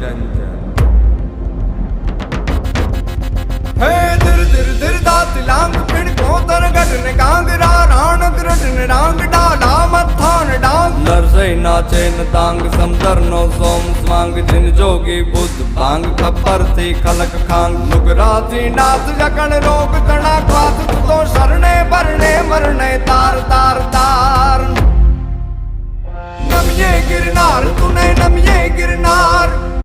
निरंजन। हे धीर धीर धीर दात लांग पिण को तर गठन कांग राण ग्रटन रांग डाला मत्थान डांग नरसई नाचे न तांग समदर नो सोम स्वांग जिन जोगी बुद्ध भांग खप्पर थी खलक खांग नुगरा थी नाथ जकण रोग तना क्वात तो शरणे भरने मरने तार